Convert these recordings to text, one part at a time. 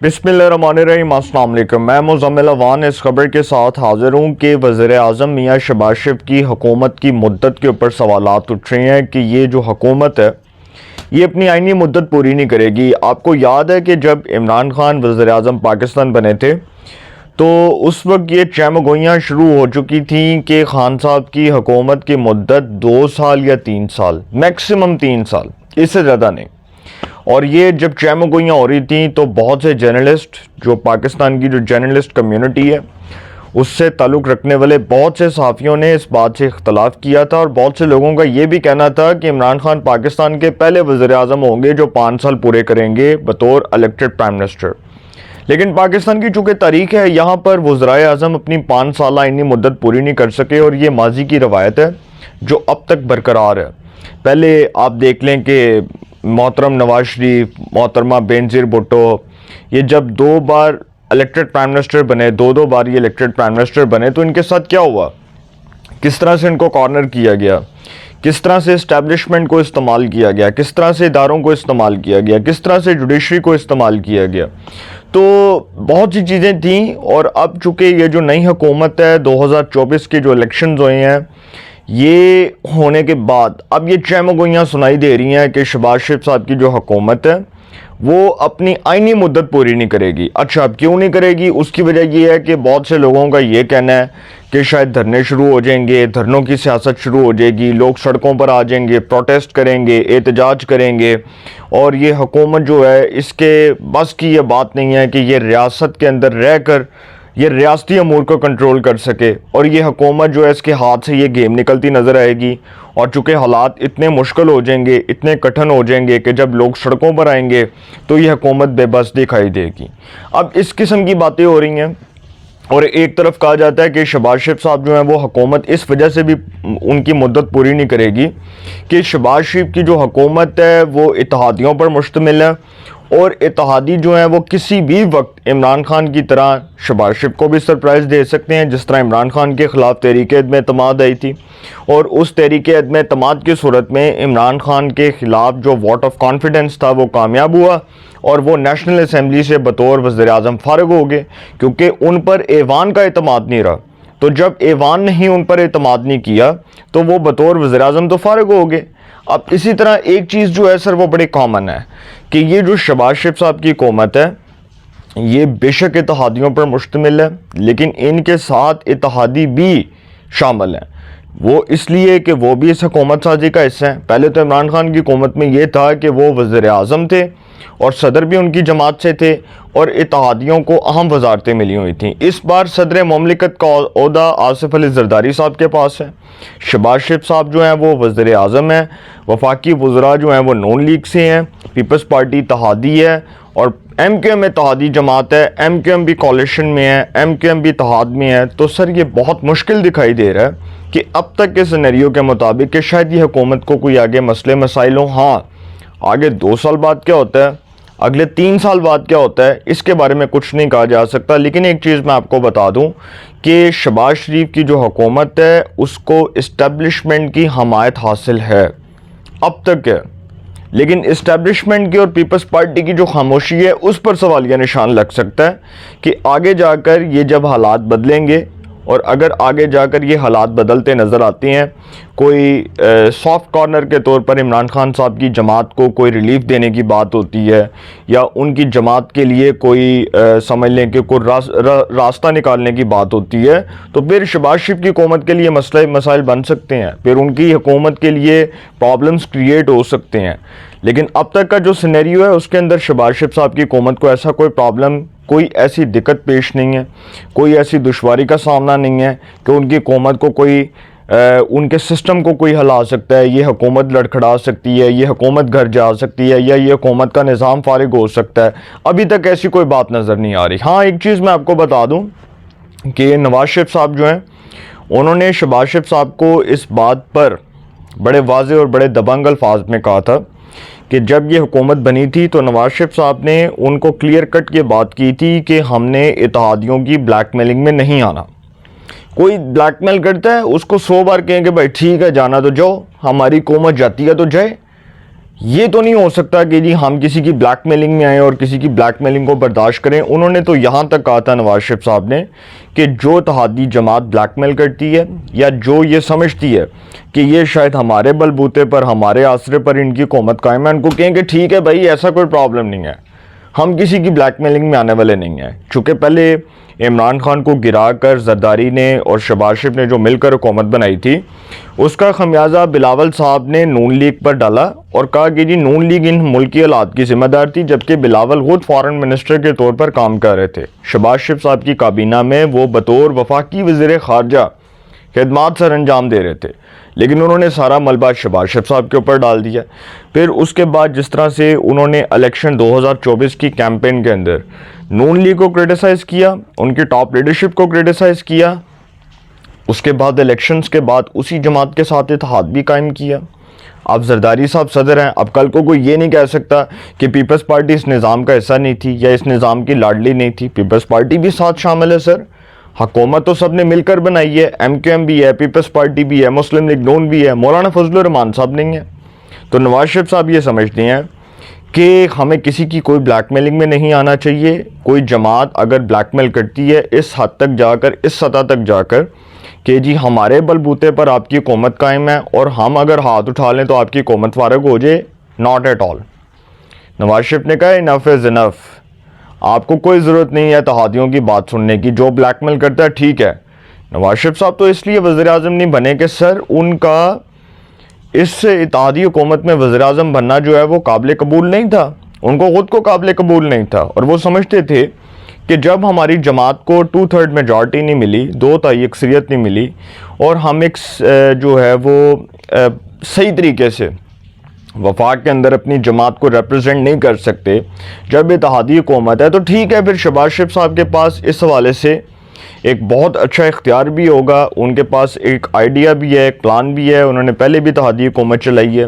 बिस्मिल्लाहिर्रहमानिर्रहीम। अस्सलाम वालेकुम। मैं मुज़म्मिल अवान इस खबर के साथ हाज़िर हूँ कि वज़ीर-ए-आज़म मियाँ शहबाज शरीफ की हुकूमत की मुद्दत के ऊपर सवालात उठ रहे हैं कि ये जो हुकूमत है ये अपनी आइनी मुद्दत पूरी नहीं करेगी। आपको याद है कि जब इमरान खान वज़ीर-ए-आज़म पाकिस्तान बने थे तो उस वक्त ये चहमगोइयाँ शुरू हो चुकी थी कि खान साहब की हुकूमत की मुद्दत 2 साल या 3 साल, मैक्सिमम 3 साल, इससे ज़्यादा नहीं। और ये जब चहमगोइयाँ हो रही थी तो बहुत से जर्नलिस्ट, जो पाकिस्तान की जो जर्नलिस्ट कम्युनिटी है उससे ताल्लुक़ रखने वाले बहुत से सहाफ़ियों ने इस बात से इख्तलाफ किया था और बहुत से लोगों का ये भी कहना था कि इमरान खान पाकिस्तान के पहले वज़ीर-ए-आज़म होंगे जो 5 साल पूरे करेंगे बतौर इलेक्टेड प्राइम मिनिस्टर। लेकिन पाकिस्तान की चूँकि तारीख है, यहाँ पर वज़ीर-ए-आज़म अपनी 5 साल आइनी मुद्दत पूरी नहीं कर सके और ये माजी की रवायत है जो अब तक बरकरार है। पहले आप देख लें कि मोहतरम नवाज शरीफ, मोहतरमा बेनज़ीर भुट्टो, ये जब 2 बार इलेक्टेड प्राइम मिनिस्टर बने, 2 बार ये इलेक्टेड प्राइम मिनिस्टर बने, तो इनके साथ क्या हुआ, किस तरह से इनको कॉर्नर किया गया, किस तरह से इस्टेब्लिशमेंट को इस्तेमाल किया गया, किस तरह से इदारों को इस्तेमाल किया गया, किस तरह से जुडिशरी को इस्तेमाल किया गया। तो बहुत सी चीज़ें थी। और अब चूँकि ये जो नई हुकूमत है, 2024 के जो इलेक्शंस हुए हैं, ये होने के बाद अब ये चहमगोइयाँ सुनाई दे रही हैं कि शहबाज शरीफ साहब की जो हुकूमत है वो अपनी आइनी मुद्दत पूरी नहीं करेगी। अच्छा, अब क्यों नहीं करेगी? उसकी वजह ये है कि बहुत से लोगों का ये कहना है कि शायद धरने शुरू हो जाएंगे, धरनों की सियासत शुरू हो जाएगी, लोग सड़कों पर आ जाएंगे, प्रोटेस्ट करेंगे, एहतजाज करेंगे और ये हुकूमत जो है इसके बस की ये बात नहीं है कि ये रियासत के अंदर रहकर ये रियासती अमूर को कंट्रोल कर सके और ये हुकूमत जो है इसके हाथ से ये गेम निकलती नज़र आएगी। और चूँकि हालात इतने मुश्किल हो जाएंगे, इतने कठिन हो जाएंगे कि जब लोग सड़कों पर आएंगे तो ये हुकूमत बेबस दिखाई देगी। अब इस किस्म की बातें हो रही हैं। और एक तरफ कहा जाता है कि शहबाज शरीफ साहब जो हैं वो हुकूमत इस वजह से भी उनकी मुद्दत पूरी नहीं करेगी कि शहबाज शरीफ की जो हुकूमत है वो इत्तेहादियों पर मुश्तमिल है और इत्तेहादी जो हैं वो किसी भी वक्त इमरान खान की तरह शहबाज शरीफ को भी सरप्राइज़ दे सकते हैं, जिस तरह इमरान खान के ख़िलाफ़ तहरीक अदम एतमाद आई थी और उस तहरीक अदम एतमाद की सूरत में इमरान खान के ख़िलाफ़ जो वोट ऑफ कॉन्फिडेंस था वो कामयाब हुआ और वो नेशनल असम्बली से बतौर वज़ीर-ए-आज़म फ़ारिग हो गए क्योंकि उन पर ऐवान का एतमाद नहीं रहा। तो जब ऐवान नहीं उन पर एतमाद नहीं किया तो वो बतौर वज़ीर-ए-आज़म तो फ़ारिग हो गए। अब इसी तरह एक चीज़ जो है सर वो बड़ी कॉमन है कि ये जो शहबाज शरीफ साहब की हुकूमत है ये बेशक इत्तेहादियों पर मुश्तमिल है, लेकिन इनके साथ इत्तेहादी भी शामिल हैं। वो इसलिए कि वो भी इस हुकूमत साजी का हिस्सा है। पहले तो इमरान खान की हुकूमत में ये था कि वो वज़ीर-ए-आज़म थे और सदर भी उनकी जमात से थे और इत्तेहादियों को अहम वजारतें मिली हुई थी। इस बार सदर ममलिकत का ओहदा आसिफ अली ज़रदारी साहब के पास है। शहबाज शरीफ साहब जो हैं वो वज़ीर-ए-आज़म हैं, वफाकी वज़रा जो हैं वो नून लीग से हैं, पीपल्स पार्टी इत्तेहादी है और MQM इत्तेहादी जमात है, MQM भी कॉलिशन में है, MQM भी इत्तेहाद में है। तो सर ये बहुत मुश्किल दिखाई दे रहा है कि अब तक के सिनेरियो के मुताबिक कि शायद ये हुकूमत को कोई आगे मसले मसाइल हों। हाँ, आगे 2 साल बाद क्या होता है, अगले 3 साल बाद क्या होता है, इसके बारे में कुछ नहीं कहा जा सकता। लेकिन एक चीज़ मैं आपको बता दूं कि शहबाज शरीफ की जो हुकूमत है उसको इस्टेब्लिशमेंट की हमायत हासिल है, अब तक है। लेकिन इस्टेब्लिशमेंट की और पीपल्स पार्टी की जो खामोशी है उस पर सवालिया निशान लग सकता है कि आगे जाकर ये जब हालात बदलेंगे और अगर आगे जाकर ये हालात बदलते नज़र आते हैं, कोई सॉफ्ट कॉर्नर के तौर पर इमरान खान साहब की जमात को कोई रिलीफ देने की बात होती है या उनकी जमात के लिए कोई समझ लें कि कोई रास्ता निकालने की बात होती है, तो फिर शहबाज शरीफ की हुकूमत के लिए मसले मसाइल बन सकते हैं, फिर उनकी हुकूमत के लिए प्रॉब्लम्स क्रिएट हो सकते हैं। लेकिन अब तक का जो सिनेरियो है उसके अंदर शहबाज शरीफ साहब की हुकूमत को ऐसा कोई प्रॉब्लम, कोई ऐसी दिक्कत पेश नहीं है, कोई ऐसी दुश्वारी का सामना नहीं है कि उनकी हुकूमत को कोई उनके सिस्टम को कोई हिला सकता है, ये हुकूमत लड़खड़ा सकती है, ये हुकूमत घर जा सकती है या ये हुकूमत का निज़ाम फारिग हो सकता है। अभी तक ऐसी कोई बात नज़र नहीं आ रही। हाँ, एक चीज़ मैं आपको बता दूँ कि नवाज शरीफ साहब जो हैं उन्होंने शहबाज शरीफ साहब को इस बात पर बड़े वाज़े और बड़े दबंग अल्फाज में कहा था कि जब ये हुकूमत बनी थी तो नवाज शरीफ साहब ने उनको क्लियर कट ये बात की थी कि हमने इत्तेहादियों की ब्लैकमेलिंग में नहीं आना। कोई ब्लैकमेल करता है उसको 100 बार कहेंगे भाई ठीक है जाना तो जाओ, हमारी हुकूमत जाती है तो जाए, ये तो नहीं हो सकता कि जी हम किसी की ब्लैकमेलिंग में आए और किसी की ब्लैकमेलिंग को बर्दाश्त करें। उन्होंने तो यहाँ तक कहा था नवाज शरीफ साहब ने कि जो इत्तेहादी जमात ब्लैकमेल करती है या जो ये समझती है कि ये शायद हमारे बलबूते पर, हमारे आसरे पर इनकी हुकूमत कायम है, उनको कहें कि ठीक है भाई, ऐसा कोई प्रॉब्लम नहीं है, हम किसी की ब्लैकमेलिंग में आने वाले नहीं हैं। चूँकि पहले इमरान खान को गिरा कर जरदारी ने और शहबाज शरीफ ने जो मिलकर हुकूमत बनाई थी, उसका खमियाजा बिलावल साहब ने नून लीग पर डाला और कहा कि जी नून लीग इन मुल्की हालात की जिम्मेदार थी, जबकि बिलावल खुद फॉरेन मिनिस्टर के तौर पर काम कर रहे थे। शहबाज शरीफ साहब की काबीना में वो बतौर वफाकी वज़ीर ख़ारजा खिदमात सर अंजाम दे रहे थे, लेकिन उन्होंने सारा मलबा शहबाज शरीफ साहब के ऊपर डाल दिया। फिर उसके बाद जिस तरह से उन्होंने इलेक्शन 2024 की कैंपेन के अंदर नून लीग को क्रिटिसाइज़ किया, उनकी टॉप लीडरशिप को क्रिटिसाइज़ किया, उसके बाद इलेक्शंस के बाद उसी जमात के साथ इत्तेहाद भी कायम किया। अब जरदारी साहब सदर हैं, अब कल को कोई ये नहीं कह सकता कि पीपल्स पार्टी इस निज़ाम का हिस्सा नहीं थी या इस निज़ाम की लाडली नहीं थी। पीपल्स पार्टी भी साथ शामिल है सर, हुकूमत तो सब ने मिलकर बनाई है, MQM भी है, पीपल्स पार्टी भी है, मुस्लिम लीग नून भी है, मौलाना फजलुर रहमान साहब नहीं है। तो नवाज शरीफ साहब ये समझते हैं कि हमें किसी की कोई ब्लैकमेलिंग में नहीं आना चाहिए। कोई जमात अगर ब्लैकमेल करती है इस हद तक जाकर, इस सतह तक जाकर कि जी हमारे बलबूते पर आपकी हुकूमत कायम है और हम अगर हाथ उठा लें तो आपकी हुकूमत फारग हो जाए, not at all. Nawaz Sharif ने कहा इनफ इज़ इनफ, आपको कोई ज़रूरत नहीं है इत्तेहादियों की बात सुनने की, जो ब्लैकमेल करता है ठीक है। नवाज शरीफ साहब तो इसलिए वज़ीर आज़म नहीं बने कि सर उनका इस इत्तेहादी हुकूमत में वज़ीर आज़म बनना जो है वो काबिल कबूल नहीं था, उनको ख़ुद को काबिल कबूल नहीं था। और वो समझते थे कि जब हमारी जमात को 2/3 मेजॉरिटी नहीं मिली, 2/3 अक्सरियत नहीं मिली और हम एक जो है वो सही तरीके से वफाक के अंदर अपनी जमात को रिप्रेजेंट नहीं कर सकते, जब इत्तेहादी हुकूमत है तो ठीक है, फिर शहबाज शरीफ साहब के पास इस हवाले से एक बहुत अच्छा इख्तियार भी होगा, उनके पास एक आइडिया भी है, एक प्लान भी है, उन्होंने पहले भी इत्तेहादी हुकूमत चलाई है,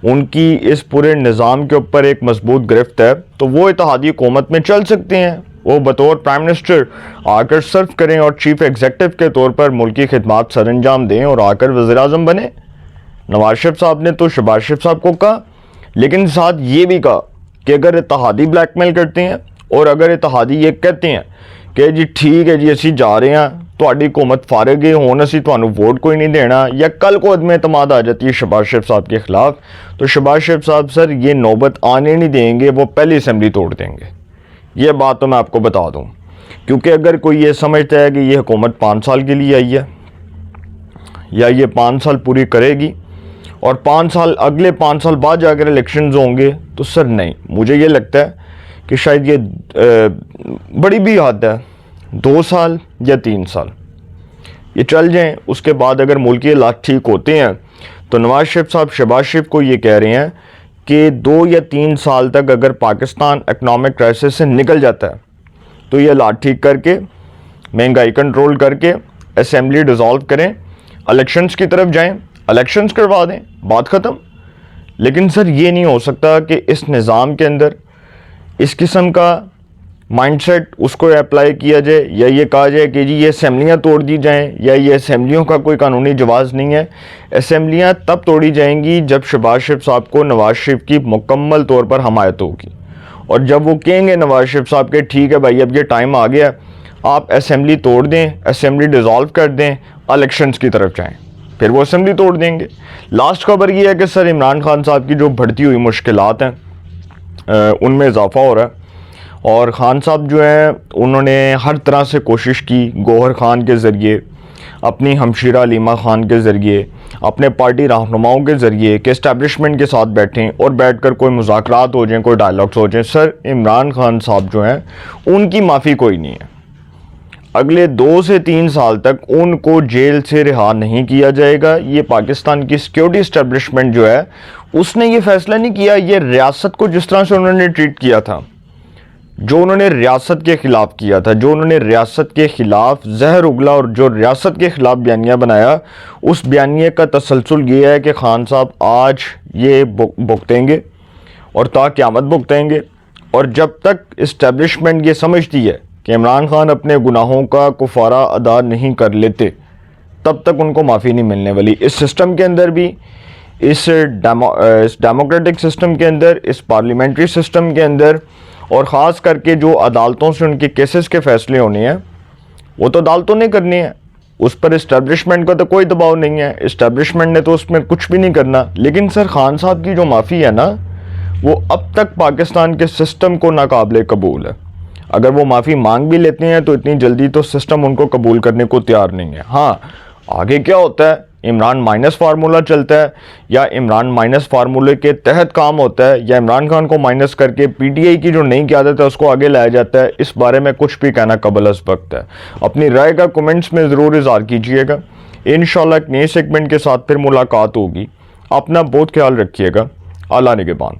उनकी इस पूरे निज़ाम के ऊपर एक मजबूत गिरफ्त है, तो वो इत्तेहादी हुकूमत में चल सकते हैं। वो बतौर प्राइम मिनिस्टर आकर सर्व करें और चीफ एग्जीक्यूटिव के तौर पर मुल्की खिदमात सर अंजाम दें और आकर वज़ीर आज़म बने। नवाज शरीफ साहब ने तो शहबाज शरीफ साहब को कहा, लेकिन साथ ये भी कहा कि अगर इत्तेहादी ब्लैकमेल करते हैं और अगर इत्तेहादी ये कहते हैं कि जी ठीक है जी असी जा रहे हैं, ਤੁਹਾਡੀ हुकूमत फारग है, हुण असी तुहानू वोट कोई नहीं देना, या कल को अदम एतमाद आ जाती है शहबाज शरीफ साहब के खिलाफ, तो शहबाज शरीफ साहब सर ये नौबत आने नहीं देंगे, वो पहली असम्बली तोड़ देंगे। ये बात तो मैं आपको बता दूँ, क्योंकि अगर कोई ये समझता है कि ये हुकूमत 5 साल के लिए आई है या ये 5 साल पूरी करेगी और 5 साल अगले 5 साल बाद जाकर इलेक्शंस होंगे, तो सर नहीं, मुझे ये लगता है कि शायद ये बड़ी भी हद है, 2 साल या 3 साल ये चल जाएं। उसके बाद अगर मुल्क के हालात ठीक होते हैं तो नवाज शरीफ साहब शहबाज शरीफ को ये कह रहे हैं कि 2 या 3 साल तक अगर पाकिस्तान इकनॉमिक क्राइसिस से निकल जाता है तो ये हालात ठीक करके, महंगाई कंट्रोल करके, असेंबली डिज़ोल्व करें, इलेक्शंस की तरफ जाएं, इलेक्शंस करवा दें, बात ख़त्म। लेकिन सर ये नहीं हो सकता कि इस निज़ाम के अंदर इस किस्म का माइंडसेट उसको अप्लाई किया जाए या ये कहा जाए कि जी ये असेंबलियाँ तोड़ दी जाएं या ये असेंबलियों का कोई कानूनी जवाज़ नहीं है। असेंबलियाँ तब तोड़ी जाएंगी जब शहबाज शरीफ साहब को नवाज शरीफ की मुकम्मल तौर पर हमायत होगी, और जब वो कहेंगे नवाज शरीफ साहब के ठीक है भाई अब ये टाइम आ गया, आप असेंबली तोड़ दें, असेंबली डिज़ोल्व कर दें, इलेक्शंस की तरफ जाएँ, फिर वो असेंबली तोड़ देंगे। लास्ट खबर ये है कि सर इमरान खान साहब की जो बढ़ती हुई मुश्किलात हैं उनमें इजाफा हो रहा है, और ख़ान साहब जो हैं उन्होंने हर तरह से कोशिश की, गौहर ख़ान के ज़रिए, अपनी हमशीरा लीमा ख़ान के ज़रिए, अपने पार्टी रहनुमाओं के ज़रिए कि इस्टेब्लिशमेंट के साथ बैठें और बैठकर कोई मुज़ाकरात हो जाएं, कोई डायलॉग्स हो जाएं। सर इमरान ख़ान साहब जो हैं उनकी माफ़ी कोई नहीं है, अगले 2 से 3 साल तक उनको जेल से रिहा नहीं किया जाएगा। ये पाकिस्तान की सिक्योरिटी इस्टेब्लिशमेंट जो है उसने ये फ़ैसला नहीं किया, ये रियासत को जिस तरह से उन्होंने ट्रीट किया था, जो उन्होंने रियासत के ख़िलाफ़ किया था, जो उन्होंने रियासत के ख़िलाफ़ जहर उगला और जो रियासत के ख़िलाफ़ बयानिया बनाया, उस बयानिए का तसलसल ये है कि ख़ान साहब आज ये भुगतेंगे और ता क़यामत भुगतेंगे। और जब तक इस्टेब्लिशमेंट ये समझती है कि इमरान खान अपने गुनाहों का कुफारा अदा नहीं कर लेते, तब तक उनको माफ़ी नहीं मिलने वाली। इस सिस्टम के अंदर भी इस डेमोक्रेटिक सिस्टम के अंदर, इस पार्लियामेंट्री सिस्टम के अंदर, और ख़ास करके जो अदालतों से उनके केसेस के फ़ैसले होने हैं वो तो अदालतों ने करनी है, उस पर इस्टेब्लिशमेंट का तो कोई दबाव नहीं है, इस्टेब्लिशमेंट ने तो उसमें कुछ भी नहीं करना। लेकिन सर खान साहब की जो माफ़ी है ना, वो अब तक पाकिस्तान के सिस्टम को नाकाबिले कबूल है। अगर वो माफ़ी मांग भी लेते हैं तो इतनी जल्दी तो सिस्टम उनको कबूल करने को तैयार नहीं है। हाँ, आगे क्या होता है, इमरान माइनस फार्मूला चलता है या इमरान माइनस फार्मूले के तहत काम होता है, या इमरान खान को माइनस करके पीटीआई की जो नई क़यादत है उसको आगे लाया जाता है, इस बारे में कुछ भी कहना कबल अज़ वक्त है। अपनी राय का कमेंट्स में ज़रूर इज़हार कीजिएगा। इंशाल्लाह एक नए सेगमेंट के साथ फिर मुलाकात होगी। अपना बहुत ख्याल रखिएगा। अल्लाह निगहबान।